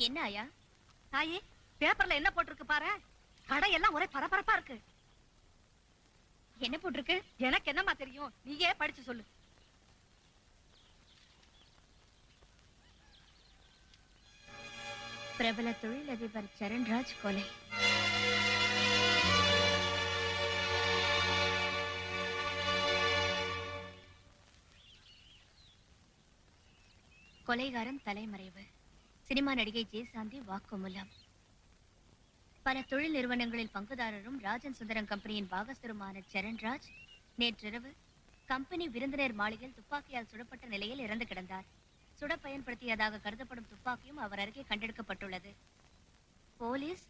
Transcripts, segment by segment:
என்ன ஆயா? தாயே, பேப்பர்ல என்ன போட்டிருக்கு பாரு. கடை எல்லாம் ஒரே பரபரப்பா இருக்கு. என்ன போட்டிருக்கு? எனக்கு என்னமா தெரியும், நீயே படிச்சு சொல்லு. பிரபல தொழிலதிபர் சரண்ராஜ் கொலை. கொலைகாரன் தலைமறைவு. சினிமா நடிகை ஜெயசாந்தி வாக்குமூலம். பல தொழில் நிறுவனங்களில் பங்குதாரரும் ராஜன் சுந்தரம் கம்பெனியின் பாகஸ்தருமான சரண்ராஜ் நேற்றிரவு கம்பெனி விருந்தினர் மாளிகையில் துப்பாக்கியால் சுடப்பட்ட நிலையில் இறந்து கிடந்தார். சுட பயன்படுத்தியதாக கருதப்படும் துப்பாக்கியும் அவர் அருகே கண்டெடுக்கப்பட்டுள்ளது. போலீஸ்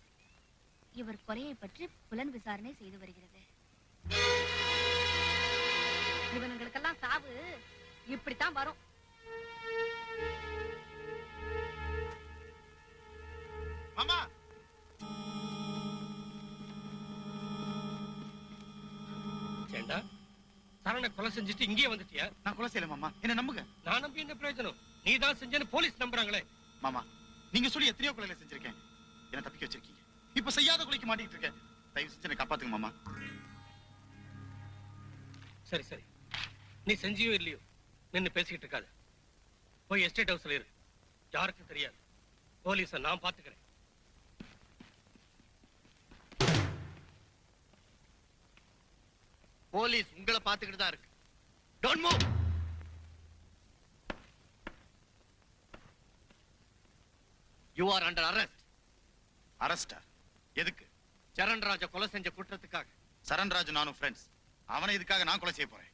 இவர் கொலையை பற்றி புலன் விசாரணை செய்து வருகிறது. இவனுங்களுக்கெல்லாம் சாவு இப்படித்தான் வரும். மாமா, ஏண்டா சரண கொலை செஞ்சுட்டு இங்கே வந்துட்டியா? நான் கொலை செய்யல மாமா, என்ன நம்புங்க. நான் நம்பி என்ன பிரயோஜனம்? நீ தான் செஞ்சேன்னு போலீஸ் நம்புறாங்களே. மாமா, நீங்க சொல்லி எத்தனையோ கொலைகளை செஞ்சிருக்கேன், என்ன தப்பிக்க வச்சிருக்கீங்க. இப்ப செய்யாத கொலைக்கு மாட்டிட்டு இருக்கேன். தயவு செஞ்சு என்ன காப்பாத்துங்க மாமா. சரி சரி, நீ செஞ்சியோ இல்லையோ நின்னு பேசிக்கிட்டு இருக்காது. போய் எஸ்டேட் ஹவுஸ்ல இரு. யாருக்கும் தெரியாது. போலீஸ நான் பாத்துக்கிறேன். போலீஸ் உங்களை பாத்துக்கிட்டு தான் இருக்கு. Don't move. You are under arrest. அரஸ்டா? எதுக்கு? சரண்ராஜ கொலை செஞ்ச குற்றத்துக்காக. சரண்ராஜ் நானும் ஃப்ரெண்ட்ஸ். அவனை இதுக்காக நான் கொலை செய்ய போறேன்.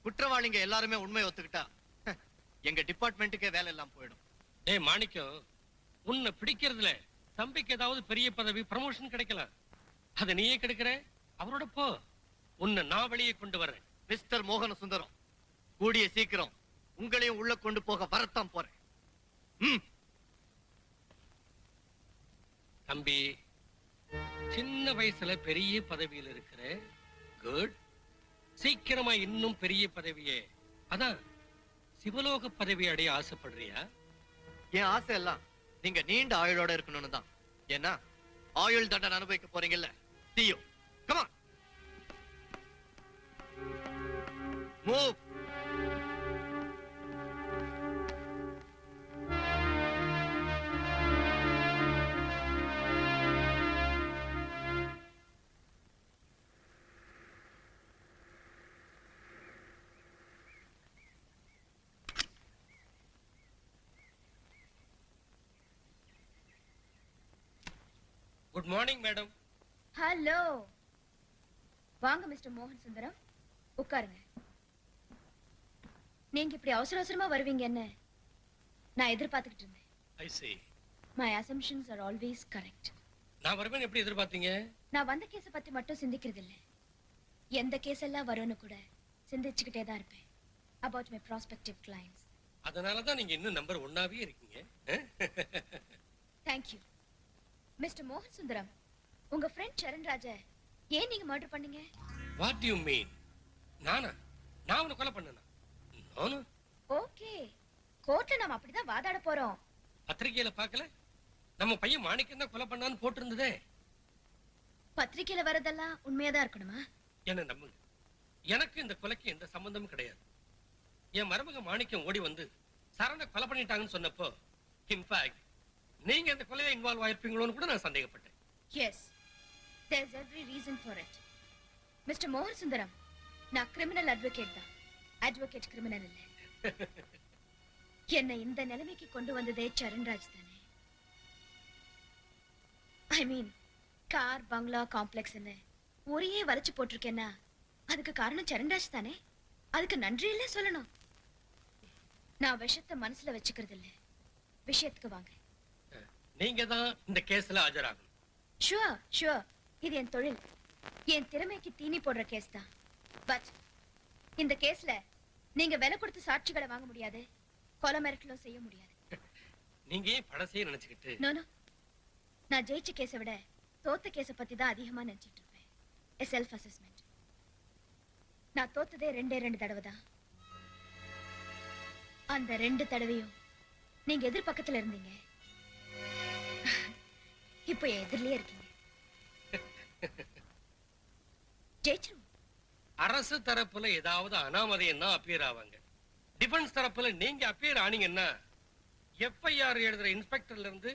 குற்றவாளிங்க எல்லாருமே உண்மையை ஒத்துக்கிட்டா எங்க டிபார்ட்மெண்ட்டுக்கே வேலை எல்லாம் போயிடும். டேய் மாணிக்கம், உன்னை பிடிக்கிறதுல தம்பிக்கு ஏதாவது பெரிய பதவி ப்ரமோஷன் கிடைக்கலாம். அதை நீயே கெடுக்கிற. அவரோட போ. உன்னை நான் வெளியே கொண்டு வர்றேன். மிஸ்டர் மோகன சுந்தரம், கூடிய சீக்கிரம் உங்களையும் உள்ள கொண்டு போக வரத்தான் போறேன். தம்பி, சின்ன வயசுல பெரிய பதவியில் இருக்கிற. குட். சீக்கிரமா இன்னும் பெரிய பதவியே, அதான் சிவலோக பதவி அடைய ஆசைப்படுறியா? என் ஆசை எல்லாம் நீங்க நீண்ட ஆயுளோட இருக்கணும்னு தான். ஏன்னா ஆயுள் தண்டனை அனுபவிக்க போறீங்கல்ல. See you. Come on. Move. Good morning madam. Hello, வாங்க மிஸ்டர் மோகன் சுந்தரம், உட்காருங்க. நீங்க இப்படி அவசர அவசரமா வருவீங்கன்னு நான் எதிர்பார்த்துக்கிட்டு இருந்தேன். I see. My assumptions are always correct. நான் வருவேன் எப்படி எதிர்பார்த்தீங்க? நான் வந்த கேஸ பத்தி மட்டும் சிந்திக்கிறது இல்ல, எந்த கேஸ் எல்லாம் வரும்னு கூட சிந்திச்சுக்கிட்டே தான் இருப்பேன். About my prospective clients. அதனால தான் நீங்க இன்னும் நம்பர் 1ஆவே இருக்கீங்க. Thank you. மிஸ்டர் மோகன் சுந்தரம், உங்க ஃப்ரெண்ட் சரண்ராஜ ஏன் நீங்க மர்டர் பண்ணீங்க? What do you mean? நான் அவனை கொலை பண்ணனா? நானு? ஓகே, கோர்ட்ல நாம அப்படிதான் வாதாட போறோம். பத்திரிகையில பார்க்கல? நம்ம பையன் மாணிக்கம் தான் கொலை பண்ணான்னு போட்டிருந்ததே. பத்திரிக்கையில வரதெல்லாம் உண்மையாதான் இருக்கணுமா? என்ன நம்புங்க, எனக்கு இந்த கொலைக்கு எந்த சம்பந்தமும் கிடையாது. என் மருமக மாணிக்கம் ஓடி வந்து சரண கொலை பண்ணிட்டாங்கன்னு சொன்னப்போ, இன்ஃபேக்ட் நீங்க இந்த கொலையில இன்வால்வ் ஆயிருப்பீங்களோன்னு கூட நான் சந்தேகப்பட்டேன். Yes, there's every reason for it. Mister மோகன் சுந்தரம், நான் கிரிமினல் அட்வொகேட் தான், அட்வொகேட் கிரிமினல் இல்ல. என்னை இந்த நிலைமைக்கு கொண்டு வந்ததே சரண்ராஜ் தானே. ஐ மீன், கார் பங்களா காம்ப்ளெக்ஸ்னு ஒரே வளைச்சு போட்டிருக்கேன்னா அதுக்கு காரணம் சரண்ராஜ் தானே. அதுக்கு நன்றி இல்ல சொல்லணும். நான் விஷத்தை மனசுல வச்சுக்கிறது இல்ல. விஷயத்துக்கு வாங்க. நீங்க தான் இந்த கேஸ்ல ஆஜராகணும். ஷுவர் ஷுவர், இது என் தொழில், என் திறமைக்கு தீனி போடுற கேஸ் தான். பட் இந்த கேஸ்ல நீங்க விலை கொடுத்து சாட்சிகளை வாங்க முடியாது, கொலை மிரட்டலும் செய்ய முடியாது. நீங்க ஏன் பழசையே நினைச்சுக்கிட்டு? நோ நோ, நான் ஜெயிச்ச கேஸை விட தோத்த கேஸை பத்தி தான் அதிகமா நினைச்சிட்டு இருப்பேன். A self assessment. நான் தோத்ததே 2 தடவை தான். அந்த 2 தடவையும் நீங்க எதிர் பக்கத்துல இருந்தீங்க. இப்போ என் எதிரிலேயே இருக்கீங்க. ஜெயிச்சிரும். அரசு தரப்புல ஏதாவது அனாமதைன்னா அப்பியர் ஆவாங்க. டிஃபென்ஸ் தரப்புல நீங்க அப்பியர் ஆனீங்கன்னா எஃப்ஐஆர் எழுதுற இன்ஸ்பெக்டர்ல இருந்து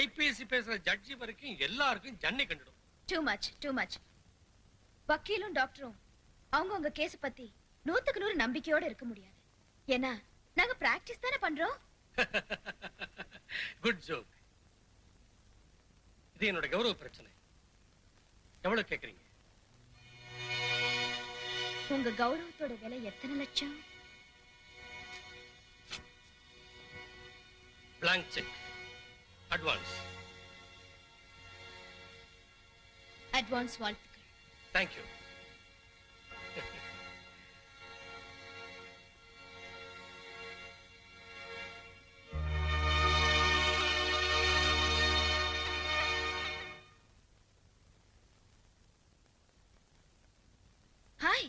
ஐபிஎஸ்சி பேசுற ஜட்ஜி வரைக்கும் எல்லாருக்கும் ஜன்னி கண்டுடும். Too much. வக்கீலும் டாக்டரும் அவங்க கேஸ் பத்தி 100க்கு 100 நம்பிக்கையோட இருக்க முடியாது. ஏன்னா நாங்க பிராக்டிஸ் தானே பண்றோம். Good joke. இது என்னோட கௌரவ பிரச்சனை. எவ்வளவு கேக்குறீங்க? உங்க கௌரவத்தோட விலை எத்தனை லட்சம்? Blank cheque advance. அட்வான்ஸ் வாழ்த்துக்கள். தேங்க்யூ. ஹாய்,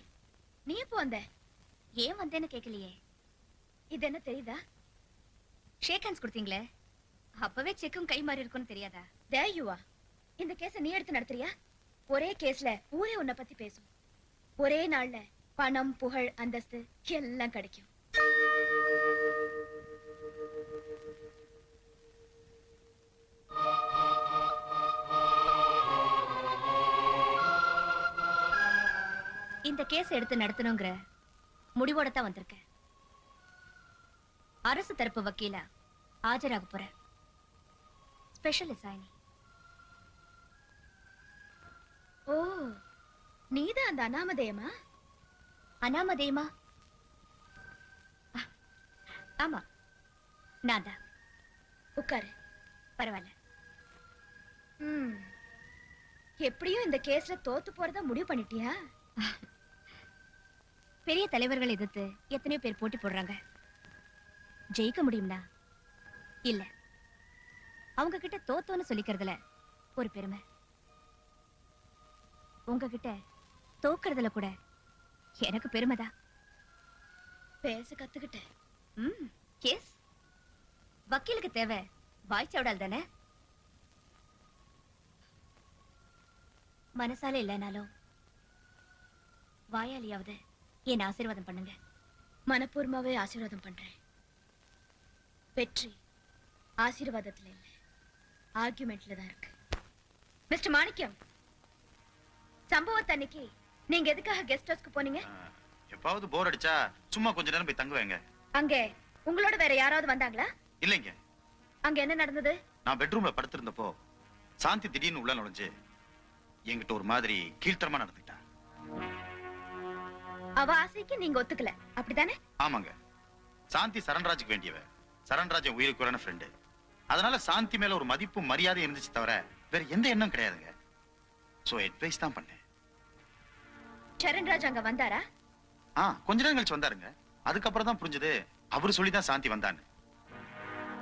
நீ எப்போ வந்த? ஏன் வந்தேன்னு கேட்கலையே. இது என்ன தெரியுதா? ஷேக் ஹேண்ட்ஸ் கொடுத்தீங்களே, அப்பவே செக்கும் கை மாறி இருக்கும்னு தெரியாதா? There you are. இந்த கேஸ நீ எடுத்து நடத்துறியா? ஒரே கேஸ்ல ஊரே உன்னை பத்தி பேசும். ஒரே நாள்ல பணம், புகழ், அந்தஸ்து எல்லாம் கிடைக்கும். இந்த கேஸ் எடுத்து நடத்தணுங்கிற முடிவோட தான் வந்திருக்கேன். அரசு தரப்பு வக்கீலா ஆஜராக போற ஸ்பெஷல் அசாயினி. ஓ, நீதான் அந்த அனாமதேயமா? அனாமதேயமா? ஆமா, நான் தான். உட்காரு. பரவாயில்ல. எப்படியும் இந்த கேஸ்ல தோத்து போறதா முடிவு பண்ணிட்டியா? பெரிய தலைவர்கள் எதிர்த்து எத்தனையோ பேர் போட்டி போடுறாங்க. ஜெயிக்க முடியும்னா இல்ல, அவங்க கிட்ட தோத்தோன்னு சொல்லிக்கிறதுல ஒரு பெருமை. உங்ககிட்ட தோக்குறதுல கூட எனக்கு பெருமைதான். பேச கத்துக்கிட்டேன். கேஸ் வக்கீலுக்கு தேவை வாய் சவடால் தானே. மனசால இல்லைனாலும் வாயாலியாவது என் ஆசீர்வாதம் பண்ணுங்க. மனப்பூர்வமாவே ஆசீர்வாதம் பண்றேன். வெற்றி ஆசீர்வாதத்துல இல்ல, ஆர்குமெண்ட்ல தான் இருக்கு. மிஸ்டர் மாணிக்கம், சம்பவத்து அன்னைக்கு நீங்க எதுக்காக கெஸ்ட் ஹவுஸ்க்கு போனீங்க? எப்பாவது போர் அடிச்சா சும்மா கொஞ்ச நேரம் போய் தங்குவேங்க. அங்க உங்களோட வேற யாராவது வந்தாங்களா? இல்லைங்க. அங்க என்ன நடந்தது? நான் பெட்ரூம்ல படுத்திருந்தப்போ சாந்தி திடீர்னு உள்ள நுழைஞ்சு என்கிட்ட ஒரு மாதிரி கீழ்த்தரமா நடந்துக்கிட்டா. அவ ஆசைக்கு நீங்க ஒத்துக்கல, அப்படித்தானே? ஆமாங்க. சாந்தி சரண்ராஜுக்கு வேண்டியவ. சரண்ராஜ் என் உயிருக்குறான ஃப்ரெண்டு. அதனால சாந்தி மேல ஒரு மதிப்பு மரியாதை இருந்துச்சு தவிர வேற எந்த எண்ணம் கிடையாதுங்க. சோ அட்வைஸ் தான் பண்ணேன். சரண்ராஜ் அங்க வந்தாரா? கொஞ்ச நேரம் கழிச்சு வந்தாருங்க. அதுக்கப்புறம் தான் புரிஞ்சது அவரு சொல்லிதான் சாந்தி வந்தான்னு.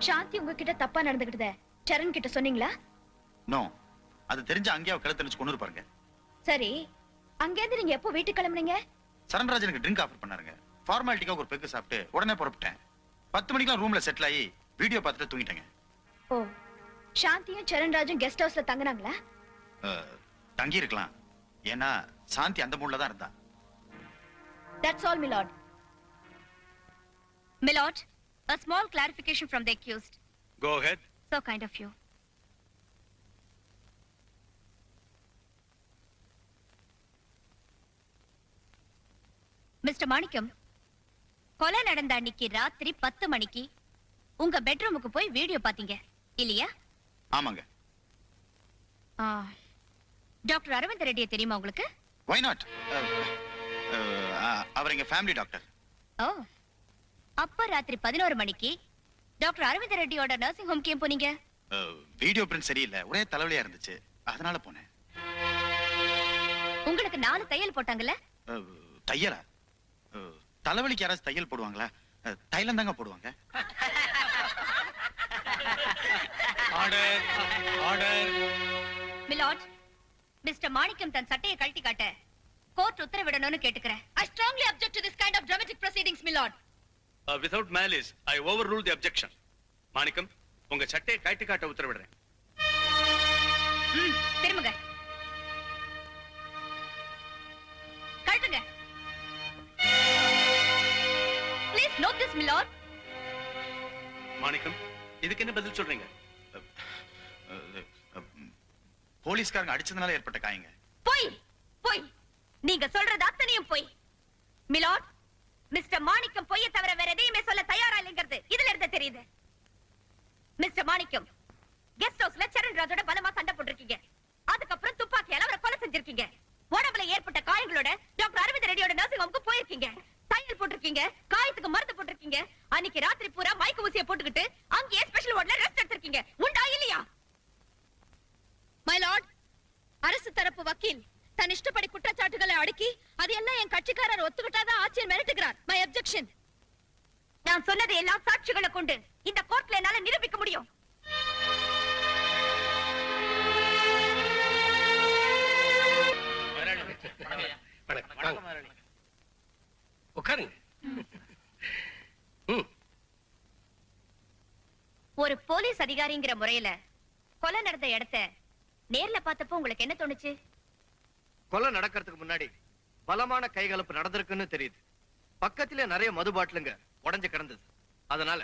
சாந்தி உங்ககிட்ட தப்பா நடந்துகிட்டத சரண் கிட்ட சொன்னீங்களா? நோ, அது தெரிஞ்ச அங்கேயே கழுத்து நினைச்சு கொண்டு பாருங்க. சரி, அங்கேருந்து நீங்க எப்போ வீட்டுக்கு கிளம்புனீங்க? சரண்ராஜ் எனக்கு ட்ரிங்க் ஆஃபர் பண்ணாருங்க. ஃபார்மாலிட்டிக்காக ஒரு பெக்கு சாப்பிட்டு உடனே புறப்பட்டேன். 10 மணிக்கெல்லாம் ரூம்ல செட்டில் ஆகி வீடியோ பார்த்துட்டு தூங்கிட்டேங்க. ஓ, சாந்தியும் சரண்ராஜும் கெஸ்ட் ஹவுஸ்ல தங்குனாங்களா? தங்கி இருக்கலாம். ஏன்னா சாந்தி அந்த மூட்ல தான் இருந்தா. That's all, my lord. My lord, a small clarification from the accused. Go ahead. So kind of you. Mister Manickam, கொலை நடந்த அன்னைக்கு ராத்திரி 10 மணிக்கு உங்க பெட்ரூமுக்கு போய் வீடியோ பாத்தீங்க இல்லையா? ஆமாங்க. டாக்டர் அரவிந்த் ரெட்டியை தெரியுமா உங்களுக்கு? Why not? அவர் எங்க ஃபேமிலி டாக்டர். ஓ, அப்ப ராத்திரி 11 மணிக்கு டாக்டர் அரவிந்த் ரெட்டியோட நர்சிங் ஹோம்க்கு ஏன் போனீங்க? வீடியோ பிரிண்ட் சரியில்லை, ஒரே தலைவலியா இருந்துச்சு, அதனால போனேன். உங்களுக்கு 4 தையல் போட்டாங்கல்ல? தையலா? தலைவலிக்கு யாராச்சும் தையல் போடுவாங்களா? தைலம் தாங்க போடுவாங்க. Order, order. மிலாட், மிஸ்டர் மாணிக்கம் தன் சட்டையை கழட்டி காட்ட கோர்ட் உத்தரவிடணும்னு கேட்டுக்கிறேன். I strongly object to this kind of dramatic proceedings, my lord. Without malice, I overrule the objection. மாணிக்கம், உங்க சட்டையை கழட்டி காட்ட உத்தரவிடுறேன். திரும்புங்க. கழட்டுங்க. Please note this milord. Manickam இதுக்கு என்ன பதில் சொல்றீங்க? போலீஸ்காரங்க அடிச்சதுனால ஏற்பட்ட காயங்க. போய் போய் நீங்க சொல்றது அத்தனையும் போய். மிலாட், மிஸ்டர் மாணிக்கம் பொய்யை தவிர வேற எதையுமே சொல்ல தயாரா இல்லைங்கிறது இதுல இருந்து தெரியுது. மிஸ்டர் மாணிக்கம், கெஸ்ட் ஹவுஸ்ல சரண் ராஜோட பலமா சண்டை போட்டிருக்கீங்க. அதுக்கப்புறம் துப்பாக்கியால அவரை கொலை செஞ்சிருக்கீங்க. உடம்புல ஏற்பட்ட காயங்களோட டாக்டர் அரவிந்த் ரெட்டியோட நர்சிங் ஹோம்க்கு போயிருக்கீங்க. தையல் போட்டிருக்கீங்க, காயத்துக்கு மருந்து போட்டிருக்கீங்க. அன்னைக்கு ராத்திரி பூரா மயக்க ஊசியை போட்டுக்கிட்டு அங்கேயே ஸ்பெஷல் வார்டுல ரெஸ்ட் எடுத்திருக்கீங்க. உண்டா இல்லையா? மை லார்ட், அரசு தரப்பு வக்கீல் தன் இஷ்டப்படி குற்றச்சாட்டுகளை அடுக்கி அதையெல்லாம் என் கட்சிக்காரர் ஒத்துக்கிட்டாதான் ஆட்சியர் மிரட்டுகிறார். My objection. நான் சொன்னதை எல்லாம் சாட்சிகளை கொண்டு இந்த கோர்ட்ல என்னால நிரூபிக்க முடியும். உட்காருங்க. ஒரு போலீஸ் அதிகாரிங்கிற முறையில கொலை நடந்த இடத்தை நேர்ல பார்த்தப்போ உங்களுக்கு என்ன தோணுச்சு? கொலை நடக்கிறதுக்கு முன்னாடி பலமான கைகலப்பு நடந்திருக்குன்னு தெரியுது. பக்கத்திலே நிறைய மது பாட்டிலுங்க உடைஞ்சு கிடந்தது. அதனால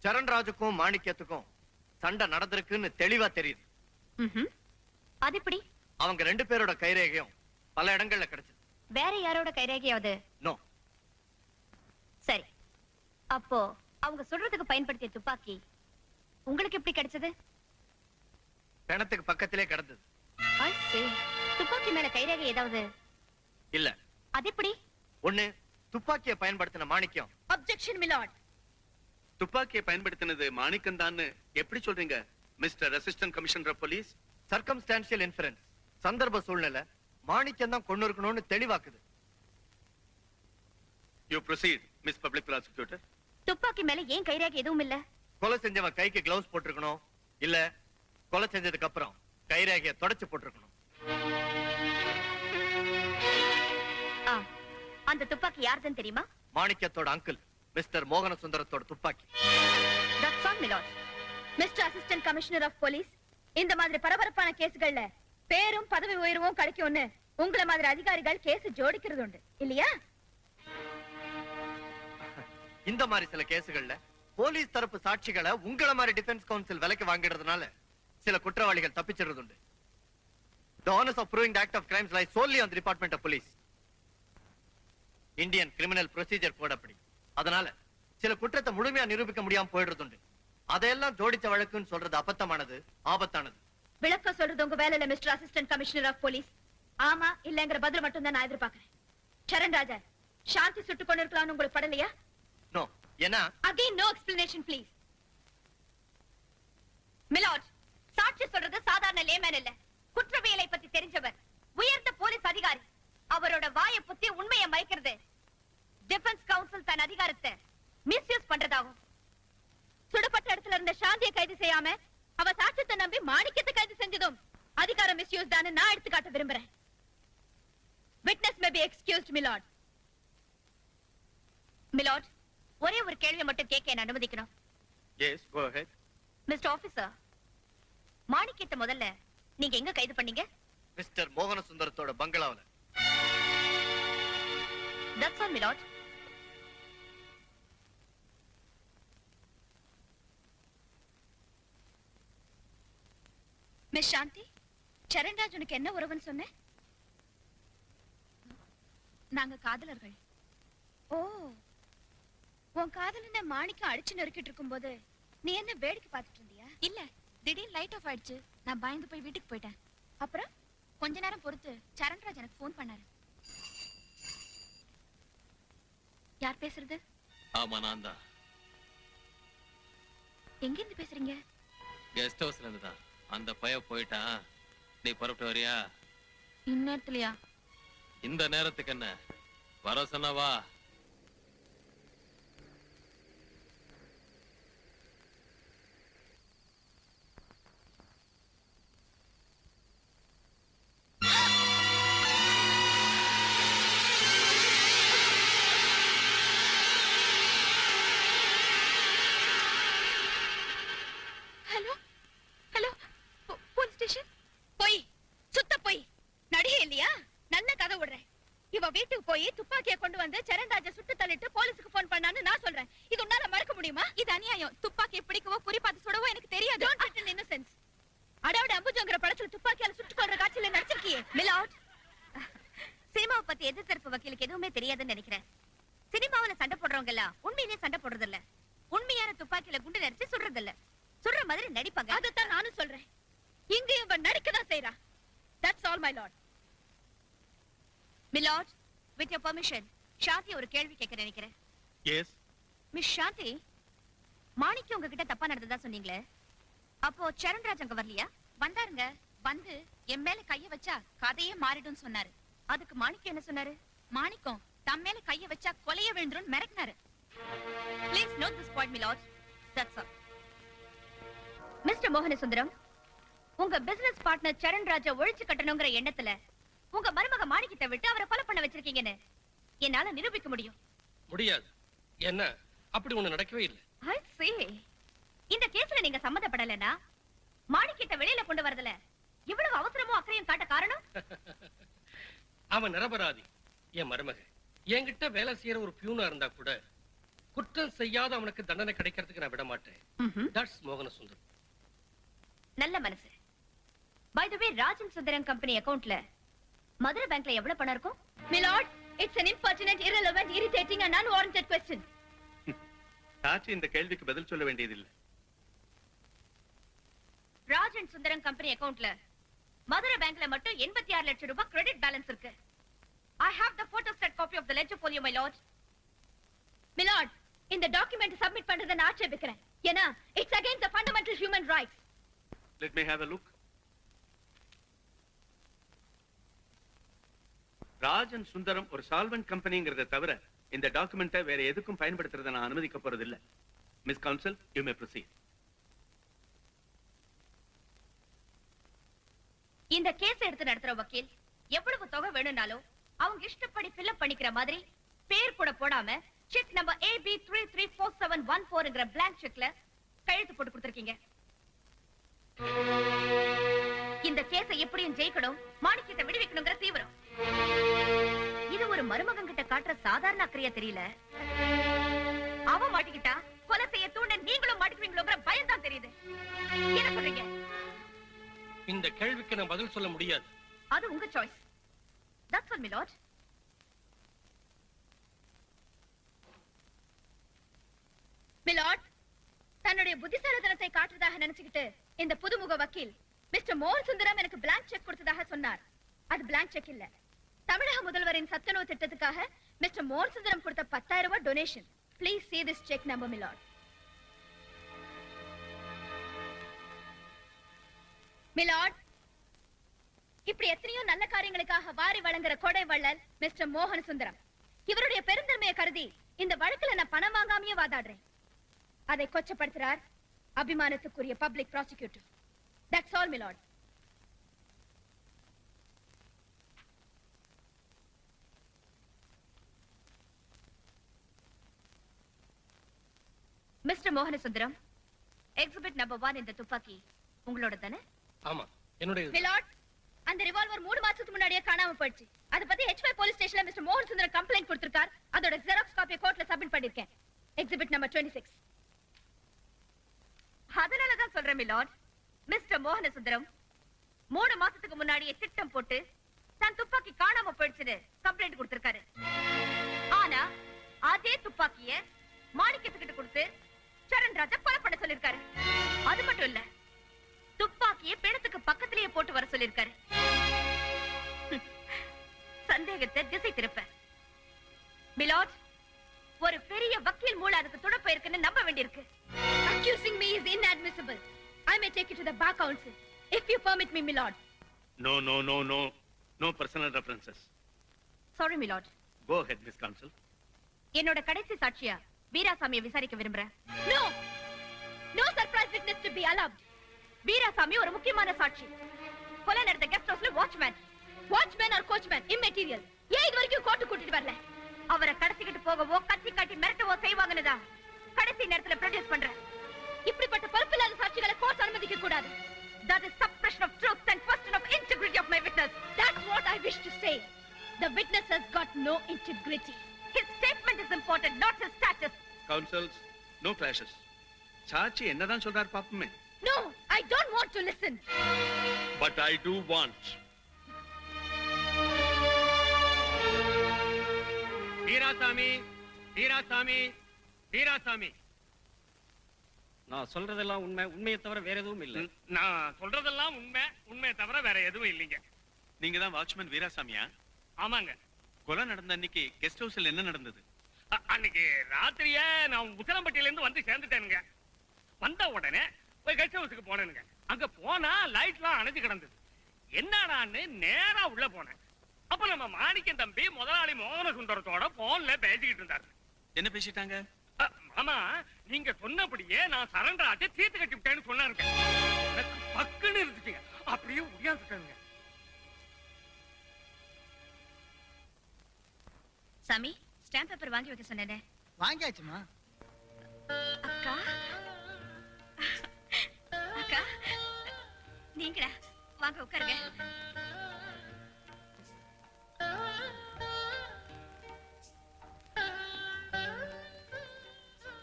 சரண்ராஜுக்கும் மாணிக்கத்துக்கும் சண்டை நடந்திருக்குன்னு தெளிவா தெரியுது. அது எப்படி? அவங்க 2 பேரோட கைரேகையும் பல இடங்கள்ல கிடைச்சது. வேற யாரோட கைரேகையாவது? நோ. சரி, அப்போ அவங்க சுடுறதுக்கு பயன்படுத்திய துப்பாக்கி உங்களுக்கு எப்படி கிடைச்சது? பிணத்துக்கு பக்கத்திலே கிடந்தது. I see. துப்பாக்கி மேல கைரேகை ஏதாவது? இல்ல. அது எப்படி? ஒண்ணு, துப்பாக்கியை பயன்படுத்தின மாணிக்கம். அப்ஜெக்ஷன் மிலார்ட். துப்பாக்கியை பயன்படுத்தினது மாணிக்கம் தான் எப்படி சொல்றீங்க mister assistant commissioner of police? Circumstantial inference, சந்தர்ப்ப சூழ்நிலை மாணிக்கம் தான் கொண்டு இருக்கணும்னு தெளிவாக்குது. You proceed miss public prosecutor. துப்பாக்கி மேல ஏன் கைரேகை எதுவும் இல்ல? கொலை செஞ்சவன் கைக்கு கிளவுஸ் போட்டிருக்கணும், இல்ல கொலை செஞ்சதுக்கு அப்புறம் கைரேகையை தொடச்சு போட்டிருக்கணும். அந்த துப்பாக்கி யாருன்னு தெரியுமா? மாணிக்கத்தோட அங்கிள் மிஸ்டர் மோகன சுந்தரத்தோட துப்பாக்கி. That's all, my lord. Mr. Assistant Commissioner of Police, இந்த மாதிரி பரபரப்பான கேஸ்கள்ல பேரும் பதவி உயர்வும் கிடைக்கும்னு உங்கள மாதிரி அதிகாரிகள் கேஸ் ஜோடிக்கிறது உண்டு இல்லையா? இந்த மாதிரி சில கேசுகள்ல போலீஸ் தரப்பு சாட்சிகளை உங்கள மாதிரி டிஃபென்ஸ் கவுன்சில் விலைக்கு வாங்கிடுறதுனால சில குற்றவாளிகள் தப்பிச்சிடுறது உண்டு. The honors of proving the act of crimes lies solely on the Department of Police. Indian criminal procedure code அப்படி. அதனால சில குற்றத்தை முழுமையா நிரூபிக்க முடியாம போயிடுறது உண்டு. அதையெல்லாம் ஜோடிச்ச வழக்குன்னு சொல்றது அபத்தமானது, ஆபத்தானது. விளக்க சொல்றது உங்க வேலை இல்ல, mister assistant commissioner of police. ஆமா இல்லங்கிற பதில் மட்டும் தான் நான் எதிர்பார்க்கிறேன். சரண் ராஜா, சாந்தி சுட்டுக் கொண்டு இருக்கலாம்னு உங்களுக்கு படலையா? நோ. ஏன்னா again no explanation please. Milord, சாட்சி சொல்றது சாதாரண லேமேன் இல்ல, குற்றவியலை பத்தி தெரிஞ்சவர், உயர்ந்த போலீஸ் அதிகாரி. அவரோட வாயை புத்தி உண்மையை மறைக்கிறது டிஃபென்ஸ் கவுன்சில் தன் அதிகாரத்தை மிஸ்யூஸ் பண்றதாகும். சுடுபட்ட இடத்துல இருந்த சாந்தியை கைது செய்யாம அவ சாட்சியத்தை நம்பி மாணிக்கத்தை கைது செஞ்சதும் அதிகார மிஸ்யூஸ் தான் நான் எடுத்துக்காட்ட விரும்புறேன். Witness may be excused milord. Milord, ஒரே ஒரு கேள்வி மட்டும் கேட்க என்ன அனுமதிக்கணும்? Yes, go ahead. Mister officer, மாணிக்கத்தை முதல்ல நீங்க எங்க கைது பண்ணீங்க? மிஸ்டர் மோகன சுந்தரத்தோட பங்களாவுல. That's all, my lord. Miss Shanthi, Saranraj உனக்கு என்ன உறவுன்னு சொன்ன? நாங்க காதலர்கள். ஓ, உன் காதலனை மாணிக்கம் அடிச்சு நொறுக்கிட்டு இருக்கும்போது நீ என்ன வேடிக்கை பார்த்துட்டு இருந்தியா? இல்ல, திடீர்னு லைட் ஆஃப் ஆயிடுச்சு. நான் பயந்து போய் வீட்டுக்கு போயிட்டேன். அப்புறம் கொஞ்ச நேரம் பொறுத்து சரண்ராஜ் எனக்கு போன் பண்ணாரு. யார் பேசுறது? ஆமா, நான் தான். எங்க இருந்து பேசுறீங்க? கெஸ்ட் ஹவுஸ்ல இருந்து தான். அந்த பைய போயிட்டான். நீ புறப்பட்டு வரியா? இந்நேரத்துலயா? இந்த நேரத்துக்கு என்ன, வர சொன்னவா? துப்பாக்கியை பிடிக்கவோ குறிப்பாத்து சுடவோ எனக்கு தெரியாது. Don't pretend innocence. அடாவடி அம்புஜங்கிற படத்துல துப்பாக்கியால சுட்டு கொல்ற காட்சியில நடிச்சிருக்கியே. மிலாட், சினிமாவை பத்தி எதிர்த்தரப்பு வக்கீலுக்கு எதுவுமே தெரியாதுன்னு நினைக்கிறேன். சினிமாவுல சண்டை போடுறவங்க எல்லாம் உண்மையிலேயே சண்டை போடுறது இல்ல. உண்மையான துப்பாக்கியில குண்டு நடிச்சு சுடுறது இல்ல. சுடுற மாதிரி நடிப்பாங்க. அதைத்தான் நானும் சொல்றேன். இங்க இவ நடிக்கதான் செய்யறா. That's all, my lord. Milord, with your permission, சாந்தி ஒரு கேள்வி கேட்க நினைக்கிறேன். எஸ். மிஸ் சாந்தி, மாணிக்கம் உங்ககிட்ட தப்பா நடந்ததா சொன்னீங்களே, அப்போ சரண்ராஜ் அங்க வரலையா? வந்தாருங்க. வந்து என் மேல கைய வச்சா கதையே மாறிடும் சொன்னாரு. அதுக்கு மாணிக்கம் என்ன சொன்னாரு? மாணிக்கம் தம் மேல கைய வச்சா கொலைய விழுந்துரும் மிரட்டினாரு. Please note this point, my lord. That's all. Mister Mohanasundaram, உங்க பிசினஸ் பார்ட்னர் சரண்ராஜை ஒழிச்சு கட்டணுங்கிற எண்ணத்துல உங்க மருமக மாணிக்கத்தை விட்டு அவரை கொலை பண்ண வச்சிருக்கீங்கன்னு என்னால நிரூபிக்க முடியும். முடியாது. என்ன அப்படி ஒண்ணு நடக்கவே இல்லை. I see. இந்த கேஸ்ல நீங்க சம்மதப்படலைன்னா மாணிக்கத்தை வெளியில கொண்டு வரதுல இவ்வளவு அவசரமும் அக்கறையும் காட்ட காரணம்? அவன் நிரபராதி. என் மருமக என்கிட்ட வேலை செய்யற ஒரு பியூனா இருந்தா கூட குற்றம் செய்யாத அவனுக்கு தண்டனை கிடைக்கிறதுக்கு நான் விட மாட்டேன். தட்ஸ் மோகன சுந்தரம். நல்ல மனசு. By the way, Rajan Sundaram company அக்கவுண்ட்ல மதுரை பேங்க்ல எவ்வளவு பணம் இருக்கும்? Milord, it's an impertinent, irrelevant, irritating and unwarranted question. சாட்சி இந்த கேள்விக்கு பதில் சொல்ல வேண்டியதில்லை. ராஜன் சுந்தரம் கம்பெனி அக்கவுண்ட்ல மதுரை பேங்க்ல மட்டும் 86 லட்சம் ரூபாய் கிரெடிட் பேலன்ஸ் இருக்கு. I have the photostat copy of the ledger folio, my lord. மிலார்ட், இந்த டாக்குமெண்ட் சப்மிட் பண்றதை நான் ஆட்சேபிக்கிறேன். ஏன்னா it's against the fundamental human rights. Let me have a look. Rajan Sundaram ஒரு சால்வெண்ட் கம்பெனிங்கிறத தவிர இந்த டாக்குமெண்ட்டை வேற எதுக்கும் பயன்படுத்துறதை நான் அனுமதிக்க போறது இல்ல. Miss council, you may proceed. இந்த கேஸ் எடுத்து நடத்துற வக்கீல் எவ்வளவு தொகை வேணும்னாலும் அவங்க இஷ்டப்படி ஃபில் அப் பண்ணிக்கிற மாதிரி பேர் கூட போடாம செக் நம்பர் AB334714ங்கற blank செக்ல கையெழுத்து போட்டு கொடுத்திருக்கீங்க. இந்த கேஸை எப்படியும் ஜெயிக்கணும், மாணிக்கத்தை விடுவிக்கணும்ங்கற தீவிரம். இது ஒரு மருமகன் கிட்ட காட்டுற சாதாரண அக்கறையா தெரியல. அவ மாட்டிக்கிட்டா கொலை செய்ய தூண்ட நீங்களும் மாட்டிக்குவீங்களோங்கற பயம் தான் தெரியுது. என்ன சொல்றீங்க? இந்த கேள்விக்கு நான் பதில் சொல்ல முடியாது. அது உங்க choice. That's all, my lord. My lord, தன்னுடைய புத்திசாலித்தனத்தை காட்டுறதாக நினைச்சுக்கிட்டு இந்த புதுமுக வக்கீல் மிஸ்டர் மோகன் சுந்தரம் எனக்கு blank செக் கொடுத்ததாக சொன்னார். அது blank செக் இல்ல. தமிழக முதல்வரின் சத்துணவு திட்டத்துக்காக மிஸ்டர் மோகன் சுந்தரம் கொடுத்த 10,000 ரூபாய் donation. Please see this check number, my lord. My lord, இப்படி எத்தனையோ நல்ல காரியங்களுக்காக வாரி வழங்குற கொடை வள்ளல் மிஸ்டர் மோகன் சுந்தரம். இவருடைய பெருந்தன்மையை கருதி இந்த வழக்குல நான் பணம் வாங்காமையே வாதாடுறேன். அதை கொச்சப்படுத்துறார் அபிமானத்துக்குரிய public prosecutor. That's all, my lord. Mister மோகன சுந்தரம், எக்ஸிபிட் நம்பர் 1 இந்த துப்பாக்கி உங்களோட தானே? ஆமா, என்னுடைய. My lord, அந்த ரிவால்வர் 3 மாசத்துக்கு முன்னாடியே காணாம போயிடுச்சு. அத பத்தி HY போலீஸ் ஸ்டேஷன்ல மிஸ்டர் மோகன் சுந்தரம் கம்ப்ளைண்ட் கொடுத்திருக்கார். அதோட ஜெராக்ஸ் காப்பியை கோர்ட்ல சப்மிட் பண்ணிருக்கேன். Exhibit number 26. அதனால தான் சொல்றேன், my lord. மிஸ்டர் மோகன சுந்தரம் 3 மாசத்துக்கு முன்னாடியே திட்டம் போட்டு தன் துப்பாக்கி காணாம போயிடுச்சுன்னு கம்ப்ளைண்ட் கொடுத்திருக்காரு. ஆனா அதே துப்பாக்கியை மாணிக்கத்துக்கிட்ட கொடுத்து சரண்ராஜை கொலை பண்ண சொல்லிருக்காரு. அது மட்டும் இல்ல, துப்பாக்கியை பிணத்துக்கு பக்கத்திலேயே போட்டு வர சொல்லிருக்காரு. சந்தேகத்தை திசை திருப்ப மிலாட், ஒரு பெரிய வக்கீல் மூளை அதுக்கு துணை இருக்குன்னு நம்ப வேண்டியிருக்கு. Accusing me is inadmissible. I may take it to the bar council if you permit me, my lord. No, no, no, no. No personal references. Sorry, my lord. Go ahead, Miss Counsel. என்னோட கடைசி சாட்சியா வீராசாமியை விசாரிக்க விரும்புறேன். No! No surprise witness to be allowed. Veerasamy ஒரு முக்கியமான சாட்சி. கொலை நடந்த கெஸ்ட் ஹவுஸ்ல வாட்ச்மேன் ஆர் கோச்மேன் இம்மெட்டீரியல். ஏன் இது வரைக்கும் கோர்ட்டு கூட்டிட்டு வரல? அவரை கடத்திக்கிட்டு போகவோ கத்தி காட்டி மிரட்டவோ செய்வாங்கன்னு கடைசி நேரத்துல ப்ரொடியூஸ் பண்றேன். இப்படிப்பட்ட பொறுப்பில்லாத சாட்சிகளை கோர்ட் அனுமதிக்க கூடாது. That is suppression of truth and question of integrity of my witness. That's what I wish to say. The witness has got no integrity. His statement is important, not his status. Counsels, no clashes. சாச்சி என்னதான் சொல்றாரு பாப்போமே. No, I don't want to listen. But I do want. Veerasamy, Veerasamy, Veerasamy. நான் சொல்றதெல்லாம் உண்மை, உண்மையை தவிர வேற எதுவும் இல்ல. நான் சொல்றதெல்லாம் உண்மை, உண்மையை தவிர வேற எதுவும் இல்லைங்க. நீங்க தான் வாட்ச்மேன் வீராசாமியா? ஆமாங்க. கொலை நடந்த அன்னைக்கு கெஸ்ட் ஹவுஸ்ல என்ன நடந்தது? அன்னைக்கு ராத்திரியே நான் உசிலம்பட்டியில இருந்து வந்து சேர்ந்துட்டேனுங்க. வந்த உடனே போய் கெஸ்ட் ஹவுஸுக்கு போனேனுங்க. அங்க போனா லைட்லாம் அணைஞ்சு கிடந்தது. என்னடான்னு நேரா உள்ள போனேன். அப்ப நம்ம மாணிக்கம் தம்பி முதலாளி மோகன சுந்தரத்தோட போன்ல பேசிக்கிட்டு இருந்தாரு. என்ன பேசிட்டாங்க? மாமா, நீங்க சொன்னபடியே நான் சரண்டராஜை தீர்த்து கட்டி விட்டேன்னு சொன்னாருங்க. எனக்கு பக்குன்னு இருந்துச்சுங்க. அப்படியே உடையாந்துட்டாங்க. சாமி, ஸ்டாம்ப் பேப்பர் வாங்கி வைக்க சொன்னேனே. வாங்கியாச்சுமா? அக்கா, அக்கா, நீங்களா? வாங்க உட்காருங்க.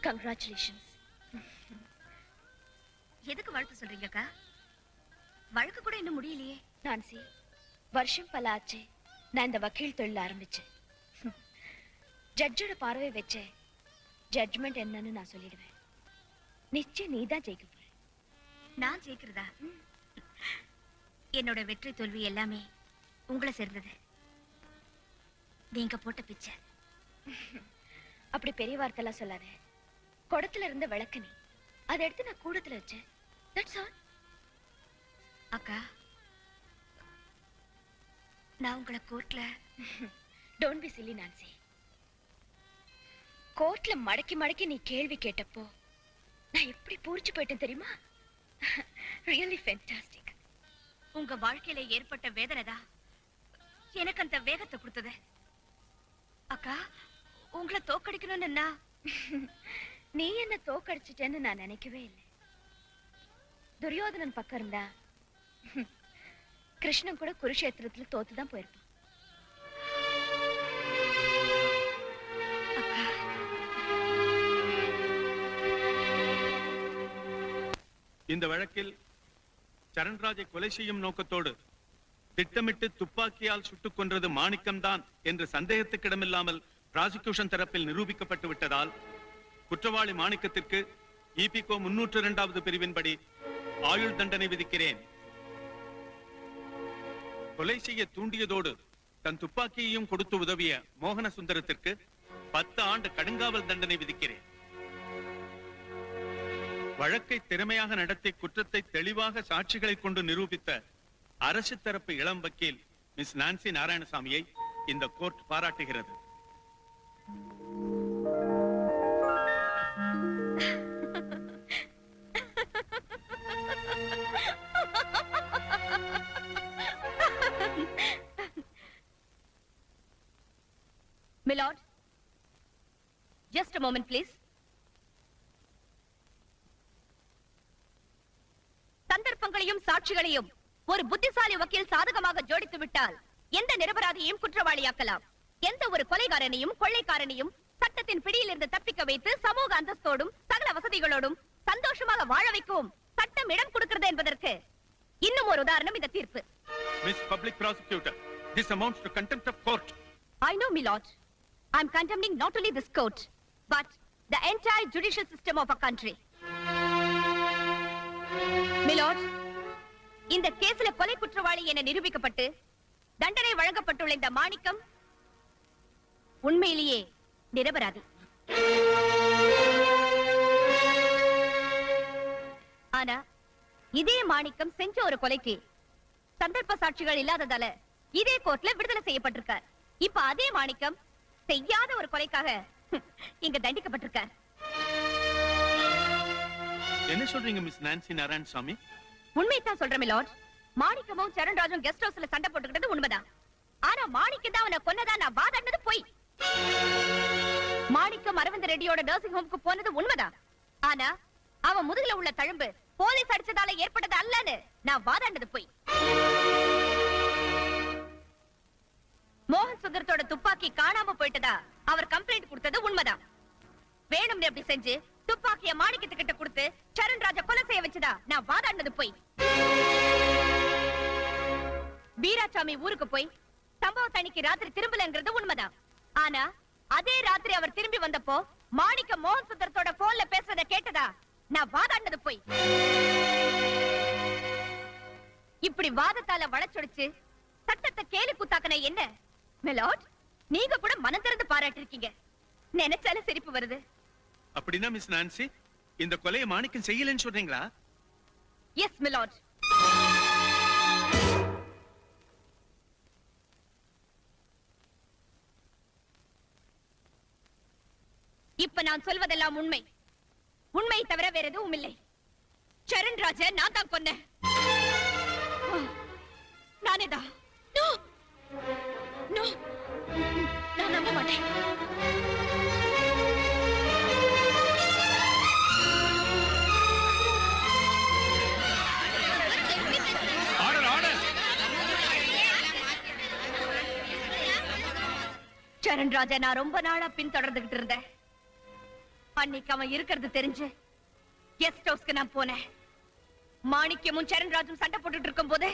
கங்க்ராச்சுலேஷன்ஸ். எதுக்கு வாழ்த்து சொல்றீங்க அக்கா? வழக்கு கூட இன்னும் முடியலையே. நான்சி, வருஷம் பல ஆச்சு நான் இந்த வக்கீல் தொழில் ஆரம்பிச்சேன். ஜட்ஜோட பார்வை வச்ச ஜட்ஜ்மெண்ட் என்னன்னு நான் சொல்லிடுவேன். நிச்சயம் நீதான் ஜெயிக்க போற. நான் ஜெயிக்கிறதா? என்னோட வெற்றி தோல்வி எல்லாமே உங்களை சேர்ந்தது. நீங்க போட்ட பிச்சை. அப்படி பெரிய வார்த்தைலாம் சொல்லாத. குடத்துல இருந்த விளக்கு நீ, அதை எடுத்து நான் கூடத்துல வச்சேன். That's all. அக்கா, நான் உங்களை கோர்ட்ல டோன்ட் பி சில்லி நான்சி. கோர்ட்ல மடக்கி மடக்கி நீ கேள்வி கேட்டப்போ நான் எப்படி பூரிச்சு போயிட்டேன் தெரியுமா? Really fantastic. உங்க வாழ்க்கையில ஏற்பட்ட வேதனை தான் எனக்கு அந்த வேகத்தை கொடுத்தது. அக்கா, உங்களை தோக்கடிக்கணும்னு நீ என்ன தோக்கடிச்சிட்டேன்னு நான் நினைக்கவே இல்லை. துரியோதனன் பக்கம் இருந்தா கிருஷ்ணன் கூட குருஷேத்திரத்துல தோத்துதான் போயிருப்பான். இந்த வழக்கில் சரண்ராஜை கொலை செய்யும் நோக்கத்தோடு திட்டமிட்டு துப்பாக்கியால் சுட்டுக் கொன்றது மாணிக்கம்தான் என்று சந்தேகத்துக்கிடமில்லாமல் பிராசிக்யூஷன் தரப்பில் நிரூபிக்கப்பட்டு விட்டதால் குற்றவாளி மாணிக்கத்திற்கு இபிகோ 302வது பிரிவின்படி ஆயுள் தண்டனை விதிக்கிறேன். கொலை செய்ய தூண்டியதோடு தன் துப்பாக்கியையும் கொடுத்து உதவிய மோகன சுந்தரத்திற்கு 10 ஆண்டு கடுங்காவல் தண்டனை விதிக்கிறேன். வழக்கை திறமையாக நடத்தி குற்றத்தை தெளிவாக சாட்சிகளை கொண்டு நிரூபித்த அரசு தரப்பு இளம் வக்கீல் மிஸ் நான்சி நாராயணசாமியை இந்த கோர்ட் பாராட்டுகிறது. Milord, just a moment, please. சந்தர்ப்பங்களையும் சாட்சிகளையும் ஒரு புத்திசாலி வக்கீல் சாதகமாக ஜோடித்து விட்டால் எந்த நிரபராதியையும் குற்றவாளியாக்கலாம். எந்த ஒரு கொலைகாரனையும் கொள்ளைக்காரனையும் சட்டத்தின் பிடியில் இருந்து தப்பிக்க வைத்து சமூக அந்தஸ்தோடும் சகல வசதிகளோடும் சந்தோஷமாக வாழ வைக்கவும் சட்டம் இடம் கொடுக்கிறது என்பதற்கு இன்னும் ஒரு உதாரணம் இந்த தீர்ப்பு. Miss Public Prosecutor, this amounts to contempt of court. I know, my lord. I'm condemning not only this court, but the entire judicial system of our country. My lord, இந்த கேஸ்ல கொலை குற்றவாளி என நிரூபிக்கப்பட்டு தண்டனை வழங்கப்பட்டுள்ள இந்த மாணிக்கம் உண்மையிலேயே நிரபராதி. ஆனா இதே மாணிக்கம் செஞ்ச ஒரு கொலைக்கு சந்தர்ப்ப சாட்சிகள் இல்லாததால இதே கோர்ட்ல விடுதலை செய்யப்பட்டிருக்கார். இப்ப அதே மாணிக்கம் செய்யாத ஒரு கொலைக்காக இங்க தண்டிக்கப்பட்டிருக்கார். என்ன சொல்றீங்க மிஸ் நான்சி நாராயணசாமி? உண்மைதான் சொல்றேன் மிலார்ட். மாணிக்கமும் சரண்ராஜும் கெஸ்ட் ஹவுஸ்ல சண்டை போட்டுக்கிட்டது உண்மைதான். ஆனா மாணிக்கம் தான் அவனை கொன்னதா நான் வாதாடினது பொய். மாணிக்கம் அரவிந்த் ரெட்டியோட நர்சிங் ஹோம்க்கு போனது உண்மைதான். ஆனா அவன் முதுகுல உள்ள தழும்பு போலீஸ் அடிச்சதால ஏற்பட்டது அல்லன்னு நான் வாதாடினது பொய். மோகன் சுந்தரத்தோட துப்பாக்கி காணாம போயிட்டதா அவர் கம்ப்ளைண்ட் கொடுத்தது உண்மைதான். வேணும்னு அப்படி செஞ்சு துப்பாக்கி துப்பாக்கிய மாணிக்கத்துக்கிட்ட கொடுத்து சரண் ராஜா கொலை செய்ய வச்சதா நான் வாதாடினது போய். வீராசாமி ஊருக்கு போய் சம்பவத்தை அன்னைக்கு ராத்திரி திரும்பலங்கிறது உண்மைதான். ஆனா அதே ராத்திரி அவர் திரும்பி வந்தப்போ மாணிக்க மோகன் சுந்தரத்தோட போன்ல பேசுறத கேட்டதா நான் வாதாடினது போய். இப்படி வாதத்தால வளைச்சொடிச்சு சட்டத்தை கேலி கூத்தாக்கன என்ன மிலாட்? நீங்க கூட மனம் திறந்து பாராட்டி இருக்கீங்க. நினைச்சாலே சிரிப்பு வருது. அப்படின்னா மிஸ் நான்சி, இந்த கொலையை மாணிக்கம் செய்யலன்னு சொல்றீங்களா? Yes milord. இப்ப நான் சொல்வதெல்லாம் உண்மை. உண்மை தவிர வேற எதுவும் இல்லை. சரண் ராஜ நான் தான் கொன்னேன். நானேதான். நான் நம்ப மாட்டேன். சரண் ராஜா நான் ரொம்ப நாளா பின்தொடர்ந்துகிட்டு இருந்தேன். அன்னைக்கு அவன் இருக்கிறது தெரிஞ்சு கெஸ்ட் ஹவுஸ்க்கு நான் போனேன். மாணிக்கமும் சரண் ராஜும் சண்டை போட்டுட்டு இருக்கும் போது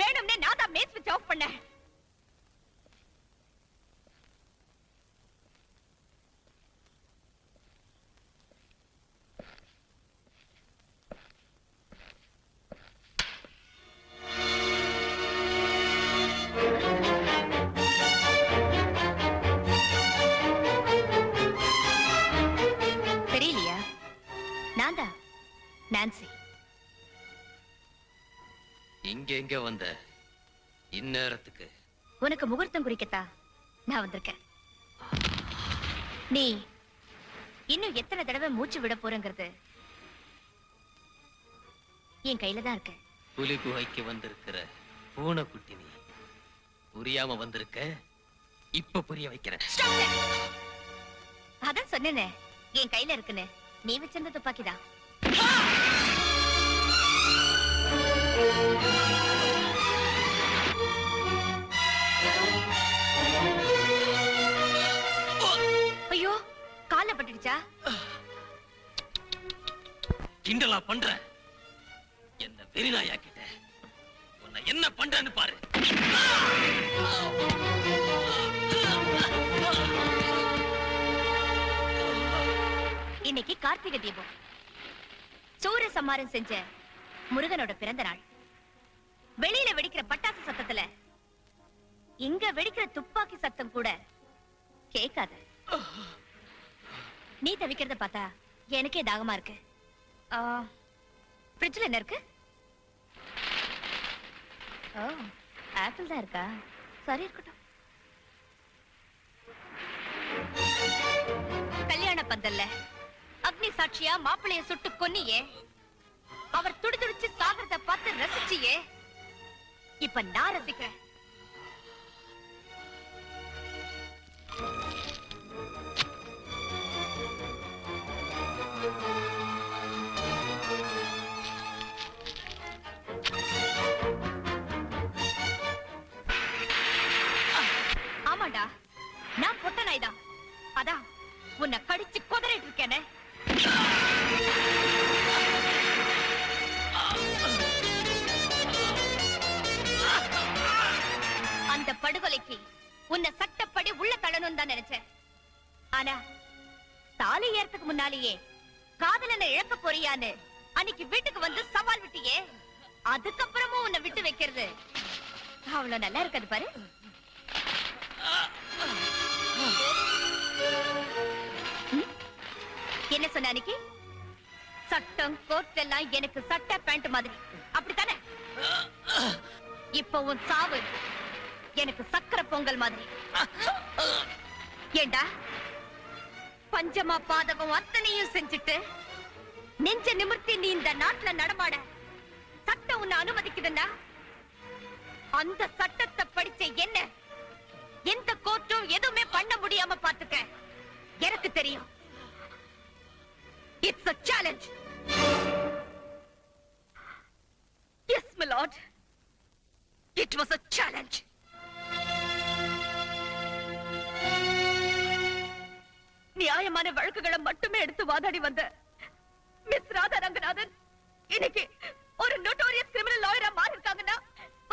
வேணும்னே நான் தான் மேஸ் ஸ்விட்ச் ஆஃப் பண்ணேன். தெரியலையா? நான் தான் நான்சி. எங்க வந்த இந்நேரத்துக்கு? உனக்கு முகூர்த்தம் குறிக்கத்தா நான் வந்திருக்கேன். நீ இன்னும் எத்தனை தடவை மூச்சு விட போறங்கிறது என் கையில தான் இருக்கு. புலி குகைக்கு வந்திருக்கிற பூனைக்குட்டி நீ புரியாம வந்திருக்க. இப்ப புரிய வைக்கிறேன். அதான் சொன்னேனே என் கையில இருக்குன்னு. நீ வச்சிருந்த துப்பாக்கிதான். ஐயோ, கால்ல பட்டுடுச்சா? கிண்டலா பண்ற? என்ன வெறிநாயாக்கிட்ட. உன்னை என்ன பண்றன்னு பாரு. இன்னைக்கு கார்த்திகை தீபம். சூரிய சம்மாரம் செஞ்ச முருகனோட பிறந்த நாள். வெளியில வெடிக்கிற பட்டாசு சத்தத்துல இங்க வெடிக்கிற துப்பாக்கி சத்தம் கூட கேட்காத. நீ தவிக்கிறத பார்த்தா எனக்கே தாகமா இருக்கு. ஃப்ரிட்ஜ்ல என்ன இருக்கு? ஓ, ஆப்பிள் தான் இருக்கா? சரி, இருக்கட்டும். கல்யாண பந்தல்ல அக்னி சாட்சியா மாப்பிளைய சுட்டு கொன்னியே. அவர் துடிதுடிச்சு சாகிறத பார்த்து ரசிச்சியே. இப்ப நான் ரசிக்கிறேன். ஆமாண்டா, நான் பொட்ட நாய்தான். அதான் உன்னை கடிச்சு கொதறிட்டு இருக்கேனே. அந்த படுகொலைக்கு உன்னை சட்டப்படி உள்ள தள்ளணும் தான் நினைச்சேன். ஆனா தாலி ஏறதுக்கு முன்னாலேயே காதலனை இழக்க போறியான்னு அன்னைக்கு வீட்டுக்கு வந்து சவால் விட்டியே. அதுக்கப்புறமும் உன்னை விட்டு வைக்கிறது அவ்வளவு நல்லா இருக்காது பாரு. என்ன சொன்ன அன்னைக்கு? சட்டம் கோர்ட் எல்லாம் எனக்கு சட்ட பேண்ட் மாதிரி, அப்படித்தானே? இப்ப உன் சாவு எனக்கு சக்கரை பொங்கல் மாதிரி. ஏண்டா, பஞ்சமா பாதகம் அத்தனையும் செஞ்சுட்டு நெஞ்ச நிமிர்த்தி நீ இந்த நாட்டுல நடமாட சட்டம் உன்னை அனுமதிக்குதுன்னா அந்த சட்டத்தை படிச்ச என்ன எந்த கோர்ட்டும் எதுவுமே பண்ண முடியாம பாத்துக்க. எனக்கு தெரியும். It's a challenge. Yes, my lord. It was a challenge. நியாயமான வழக்குகளை மட்டுமே எடுத்து வாதாடி வந்த மிஸ் ராதா ரங்கநாதன் இன்னைக்கு ஒரு நோட்டோரியஸ் கிரிமினல் லாயரா மாறி இருக்காங்கன்னா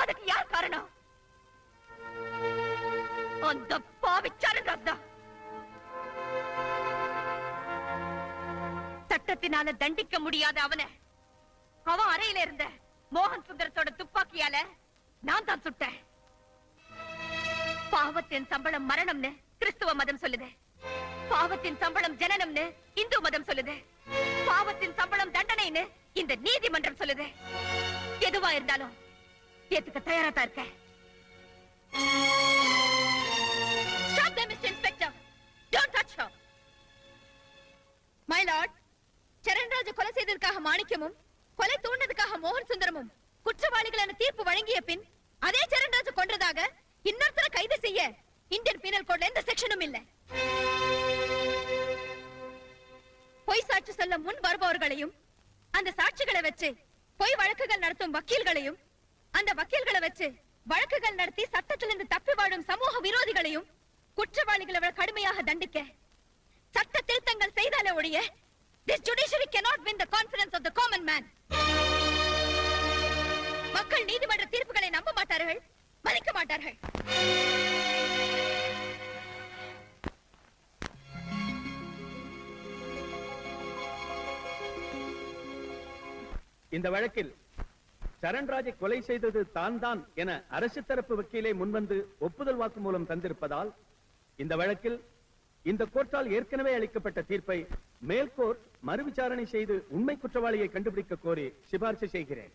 அதுக்கு யார் காரணம்? அந்த பாவி சரண்ராஜ் தான். சட்டத்தினால தண்டிக்க முடியாத அவன் அறையில இருந்த மோகன் சுந்தரத்தோட துப்பாக்கியால நான் தான் சுட்டேன். பாவத்தின் சம்பளம் மரணம்னு கிறிஸ்துவ மதம் சொல்லுது. பாவத்தின் சம்பளம் ஜனனம்னு இந்து மதம் சொல்லுது. பாவத்தின் சம்பளம் தண்டனைன்னு இந்த நீதிமன்றம் சொல்லுது. எதுவா இருந்தாலும் ஏத்துக்க தயாரா தான் இருக்க. Stop them, Mr. Inspector. Don't touch her. My lord, சரண்ராஜ கொலை செய்ததற்காக மாணிக்கமும் கொலை தூண்டதுக்காக மோகன் சுந்தரமும் குற்றவாளிகள் தீர்ப்பு வழங்கிய பின் அதே சரண்ராஜ கொன்றதாக இன்னொருத்தர கைது செய்ய இந்தியன் பீனல் கோட்ல எந்த செக்ஷனும் இல்ல. பொய் சாட்சி சொல்ல முன் வருபவர்களையும் அந்த சாட்சிகளை வச்சு பொய் வழக்குகள் நடத்தும் வக்கீல்களையும் அந்த வக்கீல்களை வச்சு வழக்குகள் நடத்தி சட்டத்திலிருந்து தப்பி வாழும் சமூக விரோதிகளையும் குற்றவாளிகளை கடுமையாக தண்டிக்க சட்ட திருத்தங்கள் செய்தாலே ஒழிய this judiciary cannot win the confidence of the common man. மக்கள் நீதிமன்ற தீர்ப்புகளை நம்ப மாட்டார்கள், மதிக்க மாட்டார்கள். இந்த வழக்கில் சரண்ராஜை கொலை செய்தது தான் என அரசு தரப்பு வக்கீலே முன்வந்து ஒப்புதல் வாக்குமூலம் தந்திருப்பதால் இந்த வழக்கில் இந்த கோர்ட்டால் ஏற்கனவே அளிக்கப்பட்ட தீர்ப்பை மேல் கோர்ட் மறுவிசாரணை செய்து உண்மை குற்றவாளியை கண்டுபிடிக்க கோரி சிபார்சு செய்கிறேன்.